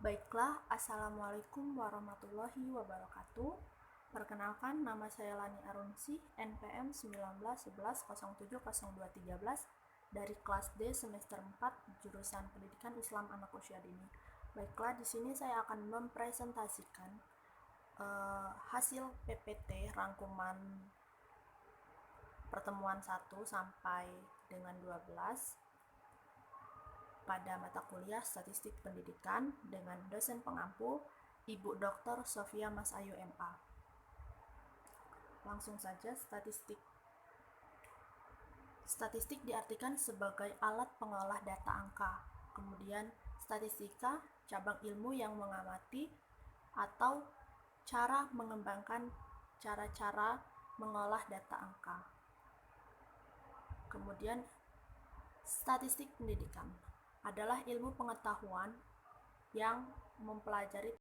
Baiklah, Assalamualaikum warahmatullahi wabarakatuh. Perkenalkan, nama saya Lani Arunsi, NPM 1911070213 dari kelas D semester 4 jurusan Pendidikan Islam Anak Usia Dini. Baiklah, di sini saya akan mempresentasikan hasil PPT rangkuman pertemuan 1 sampai dengan 12 pada mata kuliah Statistik Pendidikan dengan dosen pengampu Ibu Dr. Sofia Mas Ayu MA. Langsung saja, statistik. Statistik diartikan sebagai alat pengolah data angka. Kemudian statistika, cabang ilmu yang mengamati atau cara mengembangkan cara-cara mengolah data angka. Kemudian statistik pendidikan adalah ilmu pengetahuan yang mempelajari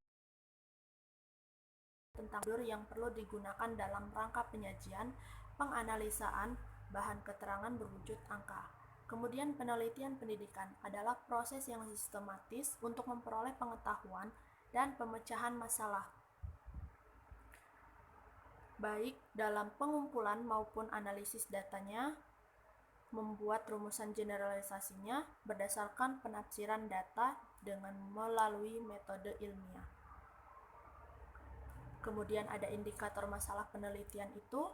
tentang prosedur yang perlu digunakan dalam rangka penyajian, penganalisaan bahan keterangan berwujud angka. Kemudian penelitian pendidikan adalah proses yang sistematis untuk memperoleh pengetahuan dan pemecahan masalah, baik dalam pengumpulan maupun analisis datanya, membuat rumusan generalisasinya berdasarkan penafsiran data dengan melalui metode ilmiah. Kemudian ada indikator masalah penelitian itu.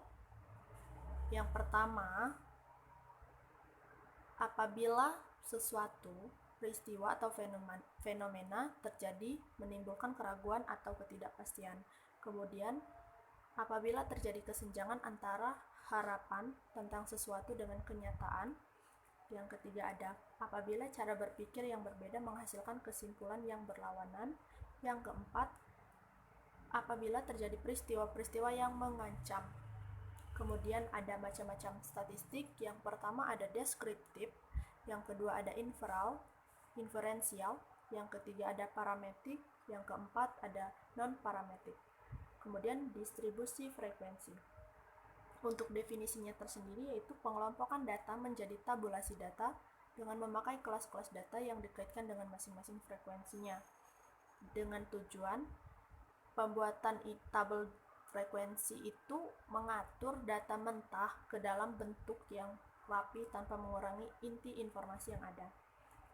Yang pertama, apabila sesuatu peristiwa atau fenomena terjadi menimbulkan keraguan atau ketidakpastian. Kemudian apabila terjadi kesenjangan antara harapan tentang sesuatu dengan kenyataan. Yang ketiga ada apabila cara berpikir yang berbeda menghasilkan kesimpulan yang berlawanan. Yang keempat, apabila terjadi peristiwa-peristiwa yang mengancam. Kemudian ada macam-macam statistik. Yang pertama ada deskriptif, yang kedua ada inferensial, yang ketiga ada parametrik, yang keempat ada non-parametrik. Kemudian distribusi frekuensi. Untuk definisinya tersendiri yaitu pengelompokan data menjadi tabulasi data dengan memakai kelas-kelas data yang dikaitkan dengan masing-masing frekuensinya. Dengan tujuan pembuatan tabel frekuensi itu mengatur data mentah ke dalam bentuk yang rapi tanpa mengurangi inti informasi yang ada.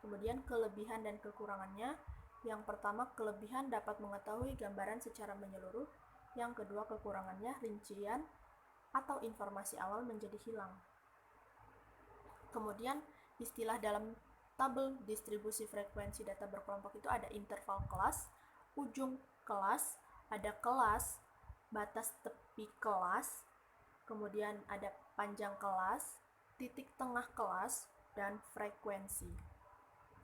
Kemudian kelebihan dan kekurangannya. Yang pertama, kelebihan dapat mengetahui gambaran secara menyeluruh. Yang kedua, kekurangannya rincian atau informasi awal menjadi hilang. Kemudian istilah dalam tabel distribusi frekuensi data berkelompok itu ada interval kelas, ujung kelas, ada kelas, batas tepi kelas, kemudian ada panjang kelas, titik tengah kelas, dan frekuensi.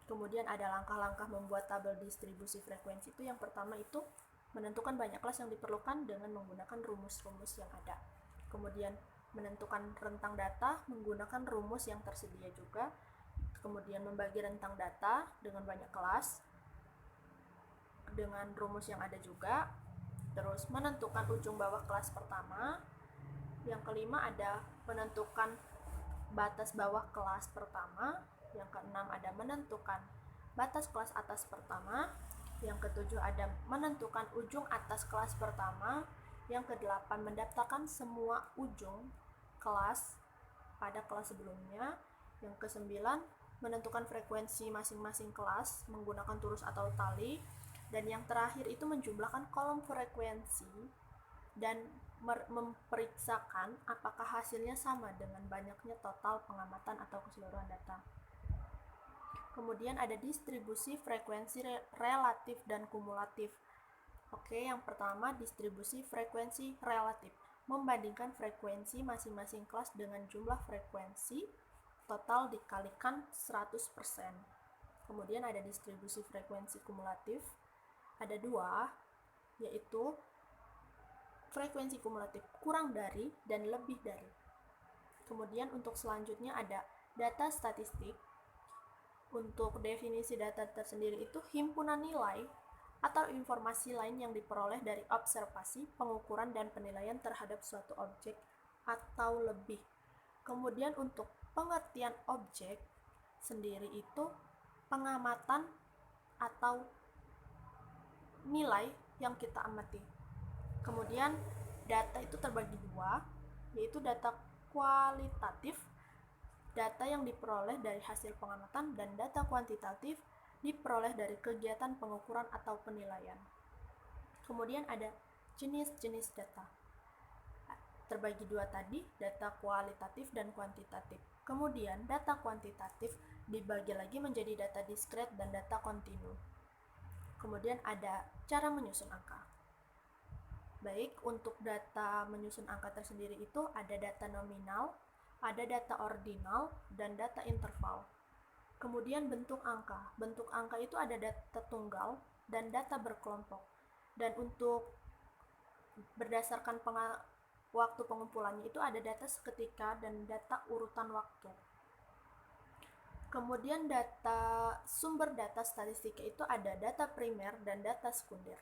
Kemudian ada langkah-langkah membuat tabel distribusi frekuensi itu. Yang pertama itu menentukan banyak kelas yang diperlukan dengan menggunakan rumus-rumus yang ada. Kemudian menentukan rentang data menggunakan rumus yang tersedia juga. Kemudian membagi rentang data dengan banyak kelas dengan rumus yang ada juga. Terus menentukan ujung bawah kelas pertama. Yang kelima ada menentukan batas bawah kelas pertama. Yang keenam ada menentukan batas kelas atas pertama. Yang ketujuh ada menentukan ujung atas kelas pertama. Yang kedelapan mendaftarkan semua ujung kelas pada kelas sebelumnya. Yang kesembilan menentukan frekuensi masing-masing kelas menggunakan turus atau tali. Dan yang terakhir itu menjumlahkan kolom frekuensi dan memeriksakan apakah hasilnya sama dengan banyaknya total pengamatan atau keseluruhan data. Kemudian ada distribusi frekuensi relatif dan kumulatif. Oke, yang pertama distribusi frekuensi relatif, membandingkan frekuensi masing-masing kelas dengan jumlah frekuensi total dikalikan 100%. Kemudian ada distribusi frekuensi kumulatif, ada dua, yaitu frekuensi kumulatif kurang dari dan lebih dari. Kemudian untuk selanjutnya ada data statistik. Untuk definisi data tersendiri itu himpunan nilai atau informasi lain yang diperoleh dari observasi, pengukuran, dan penilaian terhadap suatu objek atau lebih. Kemudian untuk pengertian objek sendiri itu pengamatan atau nilai yang kita amati. Kemudian data itu terbagi dua, yaitu data kualitatif, data yang diperoleh dari hasil pengamatan, dan data kuantitatif diperoleh dari kegiatan pengukuran atau penilaian. Kemudian ada jenis-jenis data. Terbagi dua tadi, data kualitatif dan kuantitatif. Kemudian data kuantitatif dibagi lagi menjadi data diskret dan data kontinu. Kemudian ada cara menyusun angka. Baik, untuk data menyusun angka tersendiri itu ada data nominal, ada data ordinal, dan data interval. Kemudian bentuk angka. Bentuk angka itu ada data tunggal dan data berkelompok. Dan untuk berdasarkan waktu pengumpulannya itu ada data seketika dan data urutan waktu. Kemudian sumber data statistika itu ada data primer dan data sekunder.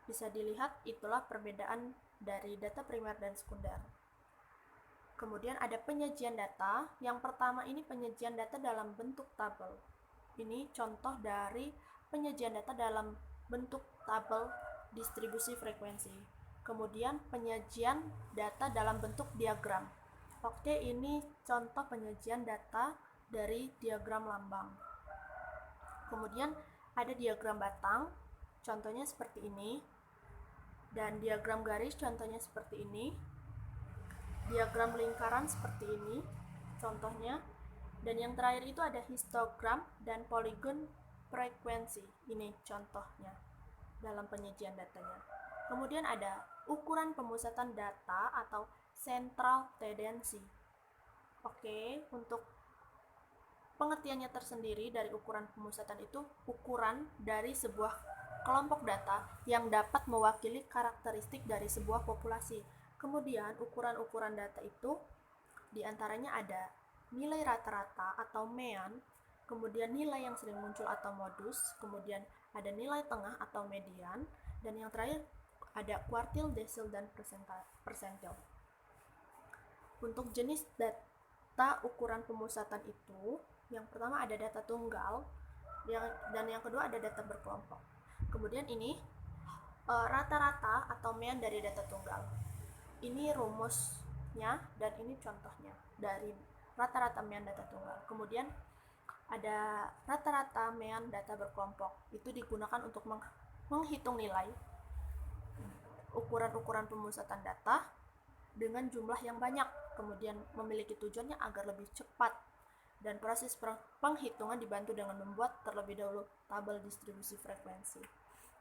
Bisa dilihat itulah perbedaan dari data primer dan sekunder. Kemudian ada penyajian data. Yang pertama ini penyajian data dalam bentuk tabel. Ini contoh dari penyajian data dalam bentuk tabel distribusi frekuensi. Kemudian penyajian data dalam bentuk diagram. Oke, ini contoh penyajian data dari diagram lambang. Kemudian ada diagram batang, contohnya seperti ini. Dan diagram garis contohnya seperti ini. Diagram lingkaran seperti ini contohnya. Dan yang terakhir itu ada histogram dan poligon frekuensi. Ini contohnya dalam penyajian datanya. Kemudian ada ukuran pemusatan data atau central tendency. Oke, untuk pengertiannya tersendiri dari ukuran pemusatan itu ukuran dari sebuah kelompok data yang dapat mewakili karakteristik dari sebuah populasi. Kemudian ukuran-ukuran data itu diantaranya ada nilai rata-rata atau mean, kemudian nilai yang sering muncul atau modus, kemudian ada nilai tengah atau median, dan yang terakhir ada quartile, desil, dan persentil. Untuk jenis data ukuran pemusatan itu, yang pertama ada data tunggal, dan yang kedua ada data berkelompok. Kemudian ini rata-rata atau mean dari data tunggal. Ini rumusnya dan ini contohnya dari rata-rata mean data tunggal. Kemudian ada rata-rata mean data berkelompok. Itu digunakan untuk menghitung nilai ukuran-ukuran pemusatan data dengan jumlah yang banyak, kemudian memiliki tujuannya agar lebih cepat, dan proses penghitungan dibantu dengan membuat terlebih dahulu tabel distribusi frekuensi.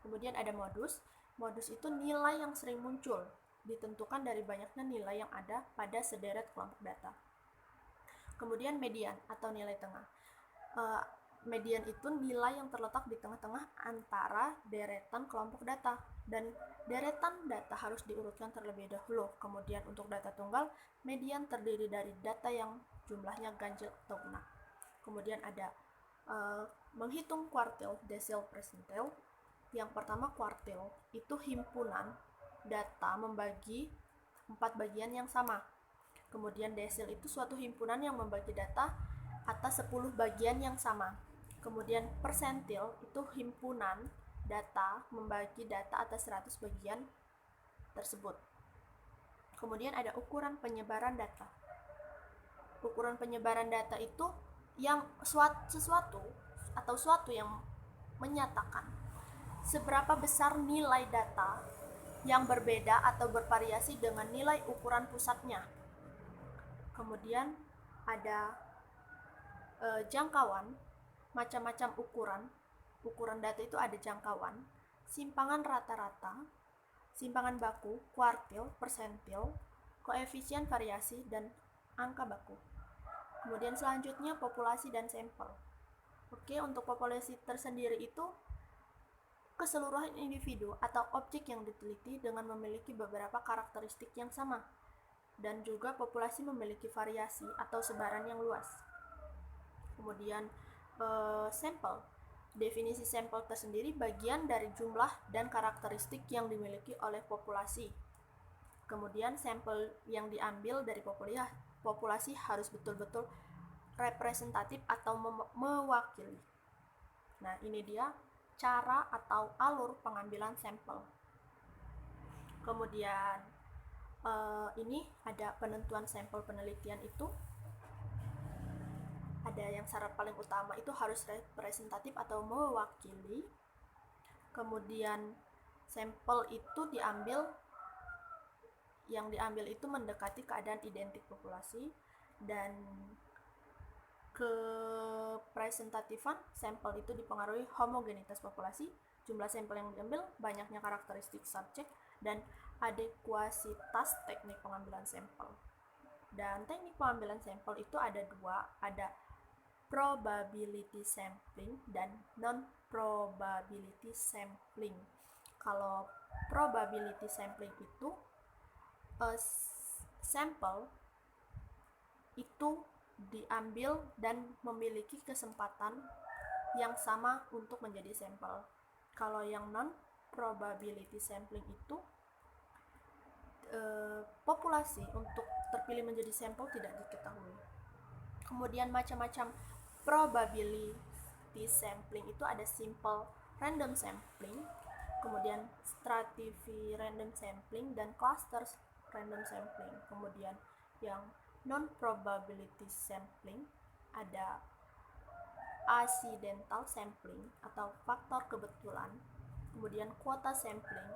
Kemudian ada modus. Modus itu nilai yang sering muncul, ditentukan dari banyaknya nilai yang ada pada sederet kelompok data. Kemudian median atau nilai tengah. Median itu nilai yang terletak di tengah-tengah antara deretan kelompok data, dan deretan data harus diurutkan terlebih dahulu. Kemudian untuk data tunggal, median terdiri dari data yang jumlahnya ganjil atau genap. Kemudian ada menghitung quartile, desil, persentil. Yang pertama quartile itu himpunan data membagi 4 bagian yang sama. Kemudian desil itu suatu himpunan yang membagi data atas 10 bagian yang sama. Kemudian persentil itu himpunan data membagi data atas 100 bagian tersebut. Kemudian ada ukuran penyebaran data. Ukuran penyebaran data itu yang suatu yang menyatakan seberapa besar nilai data yang berbeda atau bervariasi dengan nilai ukuran pusatnya. Kemudian ada jangkauan, macam-macam ukuran data itu ada jangkauan, simpangan rata-rata, simpangan baku, kuartil, persentil, koefisien variasi, dan angka baku. Kemudian selanjutnya populasi dan sampel. Oke, untuk populasi tersendiri itu keseluruhan individu atau objek yang diteliti dengan memiliki beberapa karakteristik yang sama, dan juga populasi memiliki variasi atau sebaran yang luas. Kemudian sampel. Definisi sampel tersendiri bagian dari jumlah dan karakteristik yang dimiliki oleh populasi. Kemudian sampel yang diambil dari populasi harus betul-betul representatif atau mewakili. Nah, ini dia cara atau alur pengambilan sampel. Kemudian ini ada penentuan sampel penelitian itu. Ada yang syarat paling utama itu harus representatif atau mewakili. Kemudian sampel itu yang diambil itu mendekati keadaan identik populasi, dan kepresentatifan sampel itu dipengaruhi homogenitas populasi, jumlah sampel yang diambil, banyaknya karakteristik subjek, dan adekuasitas teknik pengambilan sampel. Dan teknik pengambilan sampel itu ada dua, ada probability sampling dan non-probability sampling. Kalau probability sampling itu sampel itu diambil dan memiliki kesempatan yang sama untuk menjadi sampel. Kalau yang non-probability sampling itu populasi untuk terpilih menjadi sampel tidak diketahui. Kemudian macam-macam probability sampling itu ada simple random sampling, kemudian stratified random sampling, dan cluster random sampling. Kemudian yang non-probability sampling ada accidental sampling atau faktor kebetulan. Kemudian kuota sampling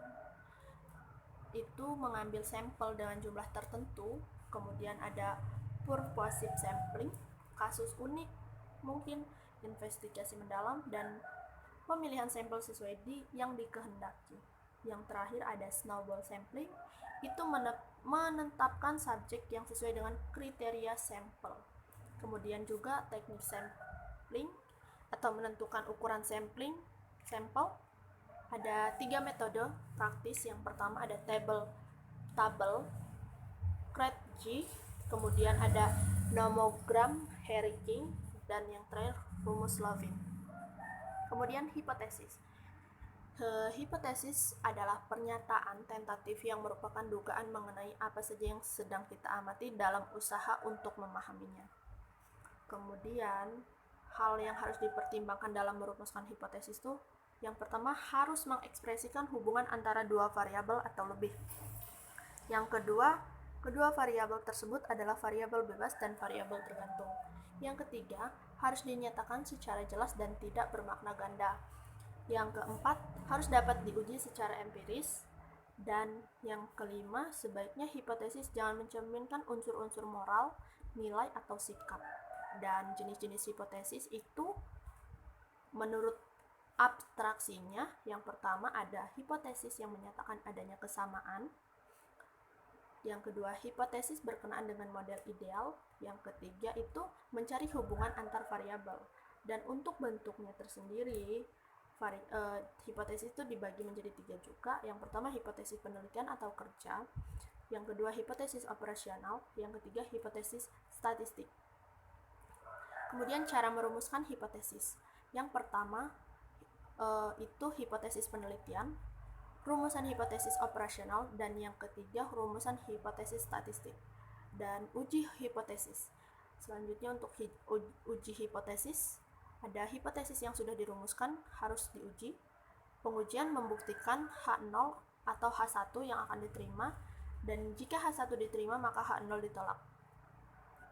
itu mengambil sampel dengan jumlah tertentu. Kemudian ada purposive sampling, kasus unik, mungkin investigasi mendalam, dan pemilihan sampel sesuai yang dikehendaki. Yang terakhir ada snowball sampling, itu menetapkan subjek yang sesuai dengan kriteria sampel. Kemudian juga teknik sampling atau menentukan ukuran sampel. Ada 3 metode praktis. Yang pertama ada tabel Krejci, kemudian ada nomogram Heriking, dan yang terakhir rumus Lovin. Kemudian hipotesis. Hipotesis adalah pernyataan tentatif yang merupakan dugaan mengenai apa saja yang sedang kita amati dalam usaha untuk memahaminya. Kemudian hal yang harus dipertimbangkan dalam merumuskan hipotesis itu, yang pertama harus mengekspresikan hubungan antara dua variabel atau lebih. Yang kedua variabel tersebut adalah variabel bebas dan variabel tergantung. Yang ketiga, harus dinyatakan secara jelas dan tidak bermakna ganda. Yang keempat, harus dapat diuji secara empiris. Dan yang kelima, sebaiknya hipotesis jangan mencerminkan unsur-unsur moral, nilai, atau sikap. Dan jenis-jenis hipotesis itu menurut abstraksinya, yang pertama ada hipotesis yang menyatakan adanya kesamaan. Yang kedua, hipotesis berkenaan dengan model ideal. Yang ketiga itu mencari hubungan antar variabel. Dan untuk bentuknya tersendiri, hipotesis itu dibagi menjadi 3 juga. Yang pertama hipotesis penelitian atau kerja, yang kedua hipotesis operasional, yang ketiga hipotesis statistik. Kemudian cara merumuskan hipotesis. Yang pertama itu hipotesis penelitian, rumusan hipotesis operasional, dan yang ketiga rumusan hipotesis statistik. Dan uji hipotesis. Selanjutnya untuk uji hipotesis, ada hipotesis yang sudah dirumuskan harus diuji. Pengujian membuktikan H0 atau H1 yang akan diterima, dan jika H1 diterima maka H0 ditolak.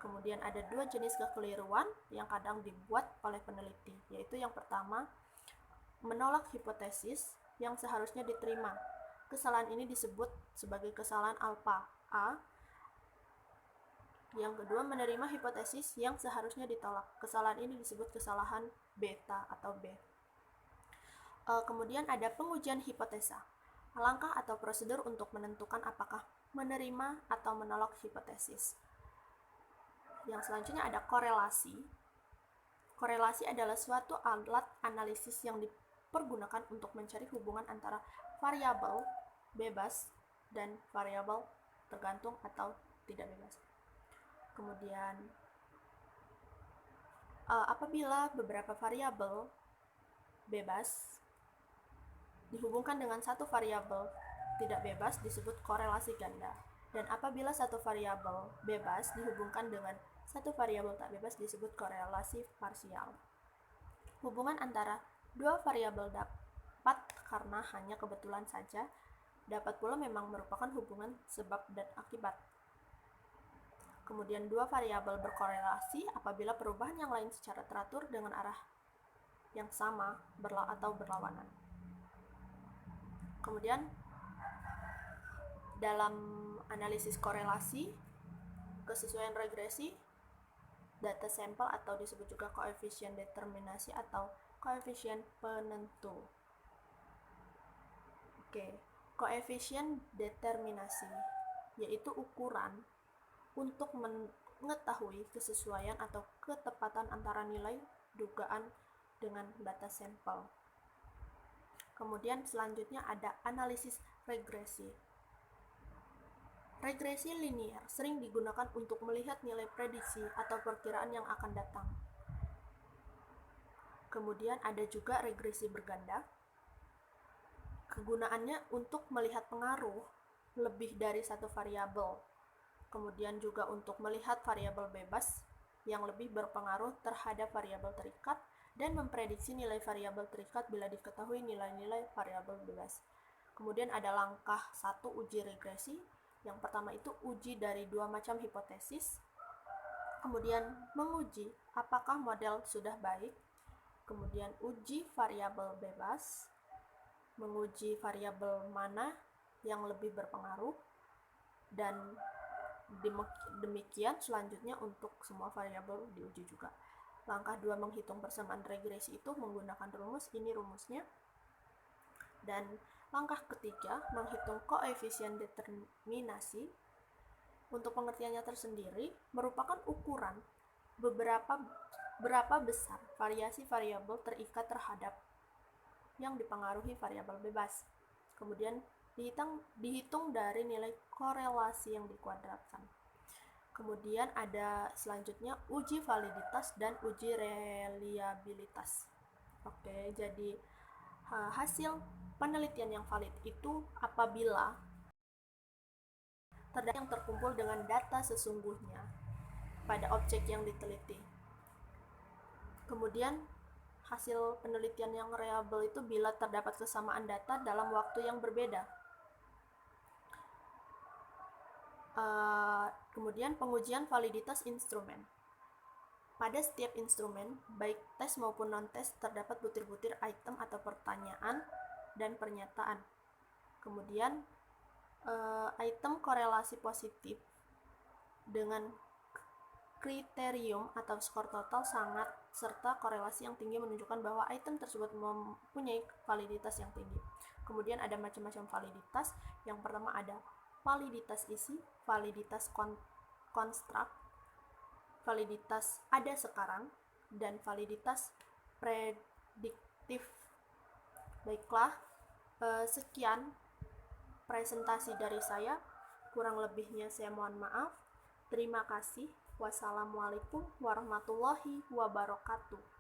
Kemudian ada 2 jenis kekeliruan yang kadang dibuat oleh peneliti, yaitu yang pertama, menolak hipotesis yang seharusnya diterima. Kesalahan ini disebut sebagai kesalahan alfa A. Yang kedua, menerima hipotesis yang seharusnya ditolak. Kesalahan ini disebut kesalahan beta atau B. Kemudian ada pengujian hipotesa. Langkah atau prosedur untuk menentukan apakah menerima atau menolak hipotesis. Yang selanjutnya ada korelasi. Korelasi adalah suatu alat analisis yang dipergunakan untuk mencari hubungan antara variabel bebas dan variabel tergantung atau tidak bebas. Kemudian apabila beberapa variabel bebas dihubungkan dengan satu variabel tidak bebas disebut korelasi ganda, dan apabila satu variabel bebas dihubungkan dengan satu variabel tak bebas disebut korelasi parsial. Hubungan antara Dua variabel dapat karena hanya kebetulan saja, dapat pula memang merupakan hubungan sebab dan akibat. Kemudian dua variabel berkorelasi apabila perubahan yang lain secara teratur dengan arah yang sama atau berlawanan. Kemudian dalam analisis korelasi, kesesuaian regresi, data sampel atau disebut juga koefisien determinasi atau koefisien penentu. Oke, koefisien determinasi yaitu ukuran untuk mengetahui kesesuaian atau ketepatan antara nilai dugaan dengan data sampel. Kemudian selanjutnya ada analisis regresi. Regresi linier sering digunakan untuk melihat nilai prediksi atau perkiraan yang akan datang. Kemudian ada juga regresi berganda. Kegunaannya untuk melihat pengaruh lebih dari satu variabel. Kemudian juga untuk melihat variabel bebas yang lebih berpengaruh terhadap variabel terikat dan memprediksi nilai variabel terikat bila diketahui nilai-nilai variabel bebas. Kemudian ada langkah 1 uji regresi. Yang pertama itu uji dari dua macam hipotesis. Kemudian menguji apakah model sudah baik. Kemudian uji variabel bebas. Menguji variabel mana yang lebih berpengaruh. Dan demikian selanjutnya untuk semua variabel diuji juga. Langkah 2 menghitung persamaan regresi itu menggunakan rumus, ini rumusnya. Dan langkah ketiga menghitung koefisien determinasi. Untuk pengertiannya tersendiri merupakan ukuran berapa besar variasi variabel terikat terhadap yang dipengaruhi variabel bebas. Kemudian dihitung dari nilai korelasi yang dikuadratkan. Kemudian ada selanjutnya uji validitas dan uji reliabilitas. Oke, jadi hasil penelitian yang valid itu apabila terdapat yang terkumpul dengan data sesungguhnya pada objek yang diteliti. Kemudian hasil penelitian yang reliable itu bila terdapat kesamaan data dalam waktu yang berbeda. Kemudian pengujian validitas instrumen. Pada setiap instrumen, baik tes maupun non-tes, terdapat butir-butir item atau pertanyaan dan pernyataan. Kemudian item korelasi positif dengan kriterium atau skor total sangat serta korelasi yang tinggi menunjukkan bahwa item tersebut mempunyai validitas yang tinggi. Kemudian ada macam-macam validitas. Yang pertama ada validitas isi, validitas konstruk, validitas ada sekarang, dan validitas prediktif. Baiklah, sekian presentasi dari saya. Kurang lebihnya saya mohon maaf. Terima kasih. Wassalamualaikum warahmatullahi wabarakatuh.